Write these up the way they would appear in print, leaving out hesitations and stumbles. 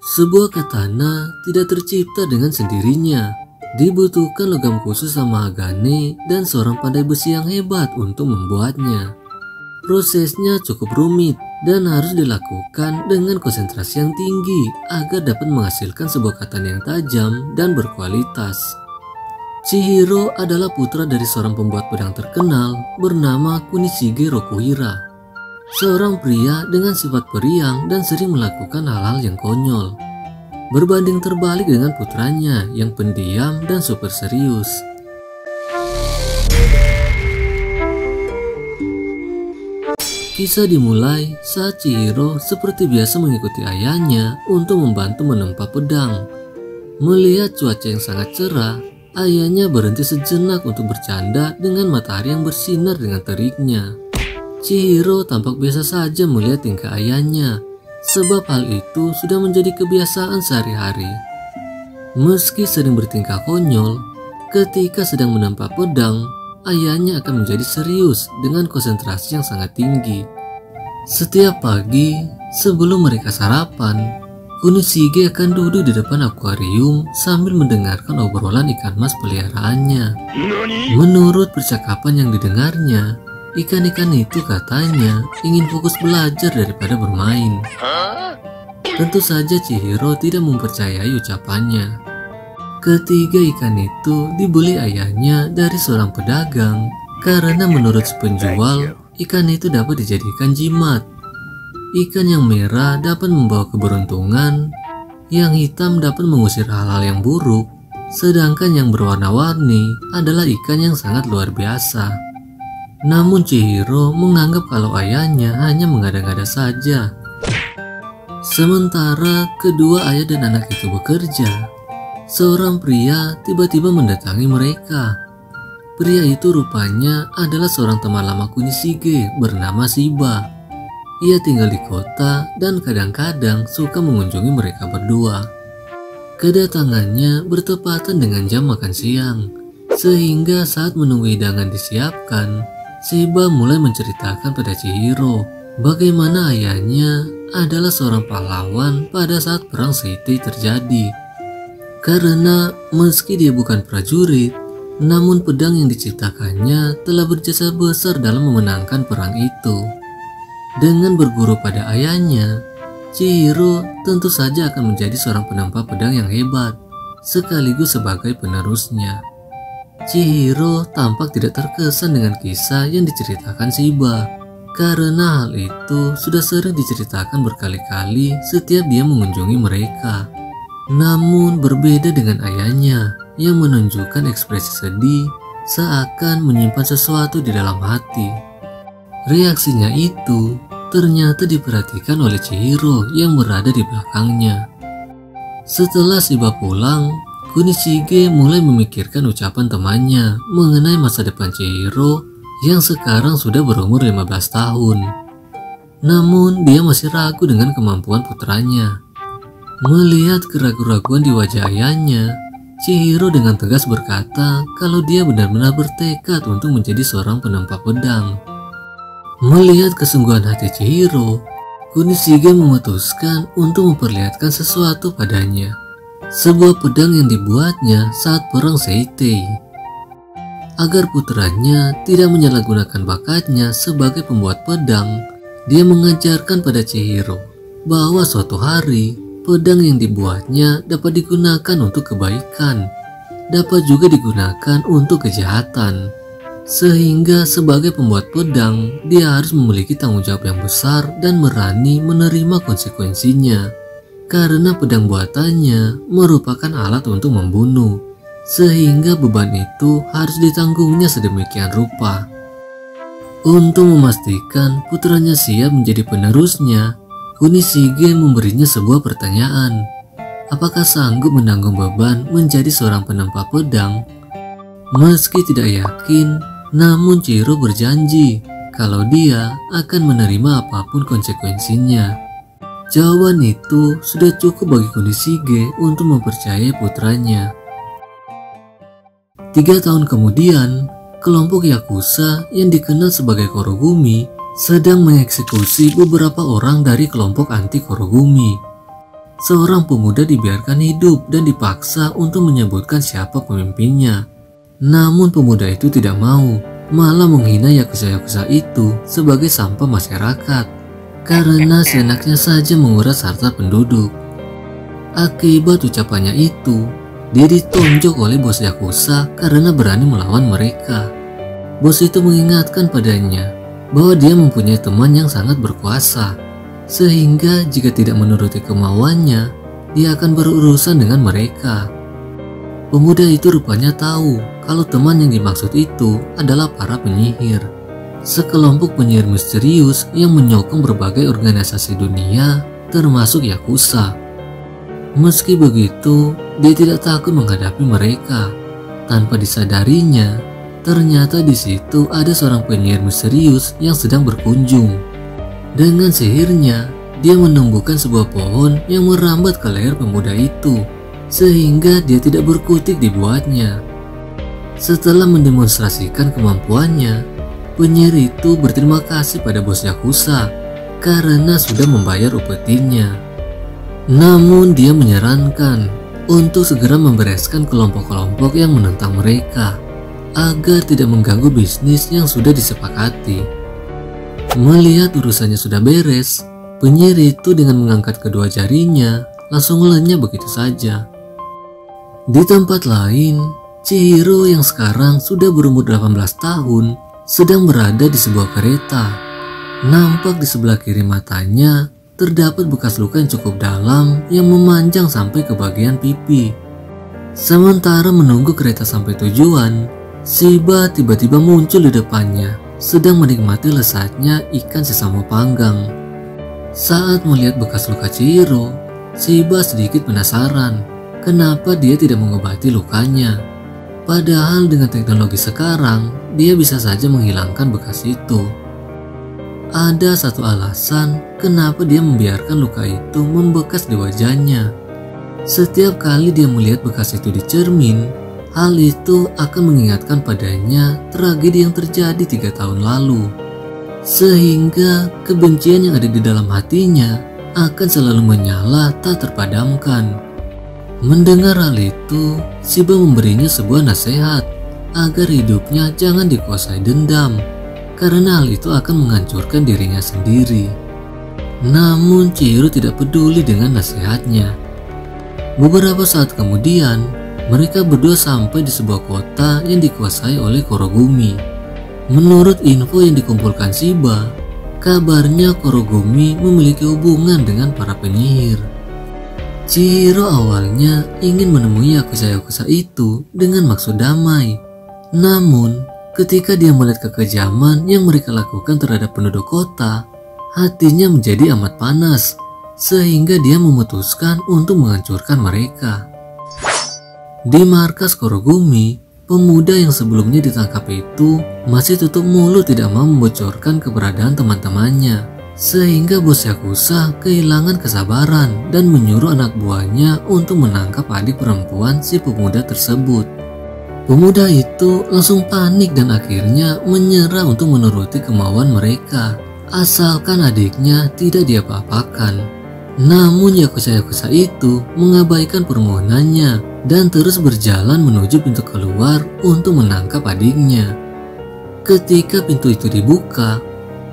Sebuah katana tidak tercipta dengan sendirinya. Dibutuhkan logam khusus sama Hagane dan seorang pandai besi yang hebat untuk membuatnya. Prosesnya cukup rumit dan harus dilakukan dengan konsentrasi yang tinggi agar dapat menghasilkan sebuah katana yang tajam dan berkualitas. Chihiro adalah putra dari seorang pembuat pedang terkenal bernama Kunishige Rokuhira. Seorang pria dengan sifat periang dan sering melakukan hal-hal yang konyol. Berbanding terbalik dengan putranya yang pendiam dan super serius. Kisah dimulai saat Chihiro seperti biasa mengikuti ayahnya untuk membantu menempa pedang. Melihat cuaca yang sangat cerah, ayahnya berhenti sejenak untuk bercanda dengan matahari yang bersinar dengan teriknya. Chihiro tampak biasa saja melihat tingkah ayahnya, sebab hal itu sudah menjadi kebiasaan sehari-hari. Meski sering bertingkah konyol, ketika sedang menempa pedang, ayahnya akan menjadi serius dengan konsentrasi yang sangat tinggi. Setiap pagi, sebelum mereka sarapan, Kunishige akan duduk di depan akuarium sambil mendengarkan obrolan ikan mas peliharaannya. Menurut percakapan yang didengarnya, ikan-ikan itu katanya ingin fokus belajar daripada bermain. Tentu saja Chihiro tidak mempercayai ucapannya. Ketiga ikan itu dibeli ayahnya dari seorang pedagang karena menurut si penjual, ikan itu dapat dijadikan jimat. Ikan yang merah dapat membawa keberuntungan, yang hitam dapat mengusir hal-hal yang buruk, sedangkan yang berwarna-warni adalah ikan yang sangat luar biasa. Namun Chihiro menganggap kalau ayahnya hanya mengada-ngada saja. Sementara kedua ayah dan anak itu bekerja, seorang pria tiba-tiba mendatangi mereka. Pria itu rupanya adalah seorang teman lama Kunishige bernama Shiba. Ia tinggal di kota dan kadang-kadang suka mengunjungi mereka berdua. Kedatangannya bertepatan dengan jam makan siang, sehingga saat menunggu hidangan disiapkan, Shiba mulai menceritakan pada Chihiro bagaimana ayahnya adalah seorang pahlawan pada saat perang Seitei terjadi. Karena meski dia bukan prajurit, namun pedang yang diciptakannya telah berjasa besar dalam memenangkan perang itu. Dengan berguru pada ayahnya, Chihiro tentu saja akan menjadi seorang penempa pedang yang hebat, sekaligus sebagai penerusnya. Chihiro tampak tidak terkesan dengan kisah yang diceritakan Shiba, karena hal itu sudah sering diceritakan berkali-kali setiap dia mengunjungi mereka. Namun berbeda dengan ayahnya yang menunjukkan ekspresi sedih seakan menyimpan sesuatu di dalam hati. Reaksinya itu ternyata diperhatikan oleh Chihiro yang berada di belakangnya. Setelah Shiba pulang, Kunishige mulai memikirkan ucapan temannya mengenai masa depan Chihiro yang sekarang sudah berumur 15 tahun. Namun dia masih ragu dengan kemampuan putranya. Melihat keraguan-raguan di wajah ayahnya, Chihiro dengan tegas berkata kalau dia benar-benar bertekad untuk menjadi seorang penempa pedang. Melihat kesungguhan hati Chihiro, Kunishige memutuskan untuk memperlihatkan sesuatu padanya. Sebuah pedang yang dibuatnya saat perang Seitei. Agar putranya tidak menyalahgunakan bakatnya sebagai pembuat pedang, dia mengajarkan pada Chihiro bahwa suatu hari pedang yang dibuatnya dapat digunakan untuk kebaikan, dapat juga digunakan untuk kejahatan. Sehingga sebagai pembuat pedang, dia harus memiliki tanggung jawab yang besar dan berani menerima konsekuensinya. Karena pedang buatannya merupakan alat untuk membunuh, sehingga beban itu harus ditanggungnya sedemikian rupa. Untuk memastikan putranya siap menjadi penerusnya, Kunishige memberinya sebuah pertanyaan. Apakah sanggup menanggung beban menjadi seorang penempa pedang? Meski tidak yakin, namun Chihiro berjanji kalau dia akan menerima apapun konsekuensinya. Jawaban itu sudah cukup bagi Kunishige untuk mempercayai putranya. 3 tahun kemudian, kelompok Yakuza yang dikenal sebagai Korogumi sedang mengeksekusi beberapa orang dari kelompok anti Korogumi. seorang pemuda dibiarkan hidup dan dipaksa untuk menyebutkan siapa pemimpinnya. Namun pemuda itu tidak mau, malah menghina yakuza-yakuza itu sebagai sampah masyarakat karena seenaknya saja menguras harta penduduk. Akibat ucapannya itu, dia ditonjok oleh bos yakuza karena berani melawan mereka. Bos itu mengingatkan padanya bahwa dia mempunyai teman yang sangat berkuasa, sehingga jika tidak menuruti kemauannya, dia akan berurusan dengan mereka. Pemuda itu rupanya tahu kalau teman yang dimaksud itu adalah para penyihir, sekelompok penyihir misterius yang menyokong berbagai organisasi dunia termasuk yakuza. Meski begitu, dia tidak takut menghadapi mereka. Tanpa disadarinya, ternyata di situ ada seorang penyihir misterius yang sedang berkunjung. Dengan sihirnya, dia menumbuhkan sebuah pohon yang merambat ke leher pemuda itu, sehingga dia tidak berkutik dibuatnya. Setelah mendemonstrasikan kemampuannya, penyihir itu berterima kasih pada bos yakuza karena sudah membayar upetinya. Namun dia menyarankan untuk segera membereskan kelompok-kelompok yang menentang mereka agar tidak mengganggu bisnis yang sudah disepakati. Melihat urusannya sudah beres, penyihir itu dengan mengangkat kedua jarinya langsung lenyap begitu saja. Di tempat lain, Chihiro yang sekarang sudah berumur 18 tahun sedang berada di sebuah kereta. Nampak di sebelah kiri matanya terdapat bekas luka yang cukup dalam yang memanjang sampai ke bagian pipi. Sementara menunggu kereta sampai tujuan, Shiba tiba-tiba muncul di depannya, sedang menikmati lezatnya ikan sesamo panggang. Saat melihat bekas luka Chihiro, Shiba sedikit penasaran kenapa dia tidak mengobati lukanya. Padahal dengan teknologi sekarang, dia bisa saja menghilangkan bekas itu. Ada satu alasan kenapa dia membiarkan luka itu membekas di wajahnya. Setiap kali dia melihat bekas itu di cermin, hal itu akan mengingatkan padanya tragedi yang terjadi 3 tahun lalu. Sehingga kebencian yang ada di dalam hatinya akan selalu menyala tak terpadamkan. Mendengar hal itu, Shiba memberinya sebuah nasihat agar hidupnya jangan dikuasai dendam, karena hal itu akan menghancurkan dirinya sendiri. Namun Chihiro tidak peduli dengan nasihatnya. Beberapa saat kemudian, mereka berdua sampai di sebuah kota yang dikuasai oleh Kurogumi. Menurut info yang dikumpulkan Shiba, kabarnya Kurogumi memiliki hubungan dengan para penyihir. Chihiro awalnya ingin menemui yakuza-yakuza itu dengan maksud damai. Namun, ketika dia melihat kekejaman yang mereka lakukan terhadap penduduk kota, hatinya menjadi amat panas, sehingga dia memutuskan untuk menghancurkan mereka. Di markas Kurogumi, pemuda yang sebelumnya ditangkap itu masih tutup mulut tidak mau membocorkan keberadaan teman-temannya. Sehingga bos yakuza kehilangan kesabaran dan menyuruh anak buahnya untuk menangkap adik perempuan si pemuda tersebut. Pemuda itu langsung panik dan akhirnya menyerah untuk menuruti kemauan mereka, asalkan adiknya tidak diapa-apakan. Namun yakuza-yakuza itu mengabaikan permohonannya dan terus berjalan menuju pintu keluar untuk menangkap adiknya. Ketika pintu itu dibuka,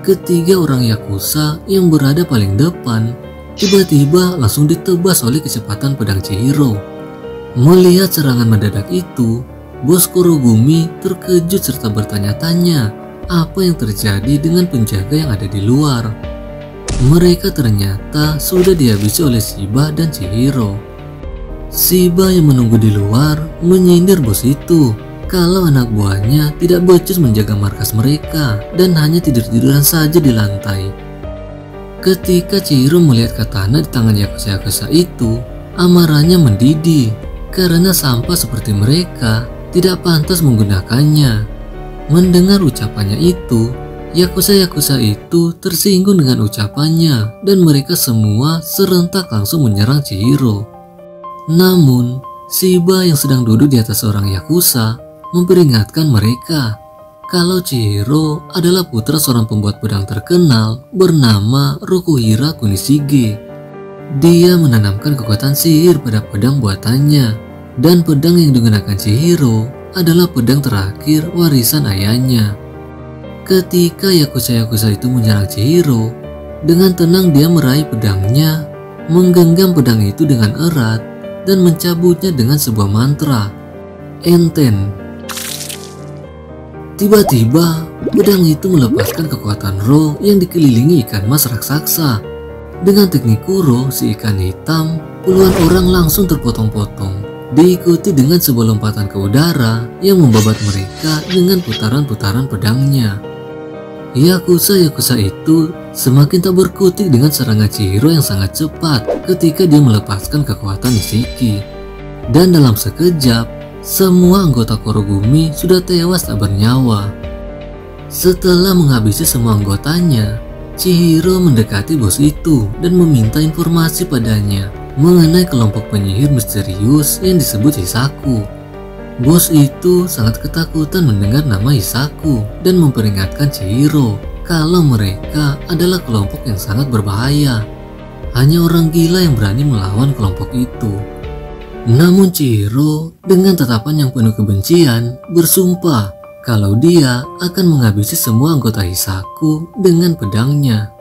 ketiga orang yakuza yang berada paling depan tiba-tiba langsung ditebas oleh kecepatan pedang Chihiro. Melihat serangan mendadak itu, bos Kurogumi terkejut serta bertanya-tanya apa yang terjadi dengan penjaga yang ada di luar. Mereka ternyata sudah dihabisi oleh Shiba dan Chihiro. Shiba yang menunggu di luar menyindir bos itu kalau anak buahnya tidak becus menjaga markas mereka dan hanya tidur-tiduran saja di lantai. Ketika Chihiro melihat katana di tangan yakuza-yakuza itu, amarahnya mendidih karena sampah seperti mereka tidak pantas menggunakannya. Mendengar ucapannya itu, yakuza-yakuza itu tersinggung dengan ucapannya dan mereka semua serentak langsung menyerang Chihiro. Namun, Shiba yang sedang duduk di atas seorang yakuza memperingatkan mereka kalau Chihiro adalah putra seorang pembuat pedang terkenal bernama Rokuhira Kunishige. Dia menanamkan kekuatan sihir pada pedang buatannya, dan pedang yang digunakan Chihiro adalah pedang terakhir warisan ayahnya. Ketika Yakuza-Yakuza itu menyerang Chihiro, dengan tenang dia meraih pedangnya, menggenggam pedang itu dengan erat, dan mencabutnya dengan sebuah mantra, Enten. Tiba-tiba, pedang itu melepaskan kekuatan roh yang dikelilingi ikan mas raksasa. Dengan teknik Kuro, si ikan hitam, puluhan orang langsung terpotong-potong, diikuti dengan sebuah lompatan ke udara yang membabat mereka dengan putaran-putaran pedangnya. Yakuza-Yakuza itu semakin tak berkutik dengan serangan Chihiro yang sangat cepat ketika dia melepaskan kekuatan Ishiki. Dan dalam sekejap, semua anggota Kurogumi sudah tewas tak bernyawa. Setelah menghabisi semua anggotanya, Chihiro mendekati bos itu dan meminta informasi padanya mengenai kelompok penyihir misterius yang disebut Hisaku. Bos itu sangat ketakutan mendengar nama Hisaku dan memperingatkan Chihiro kalau mereka adalah kelompok yang sangat berbahaya. Hanya orang gila yang berani melawan kelompok itu. Namun Chihiro dengan tatapan yang penuh kebencian bersumpah kalau dia akan menghabisi semua anggota Hisaku dengan pedangnya.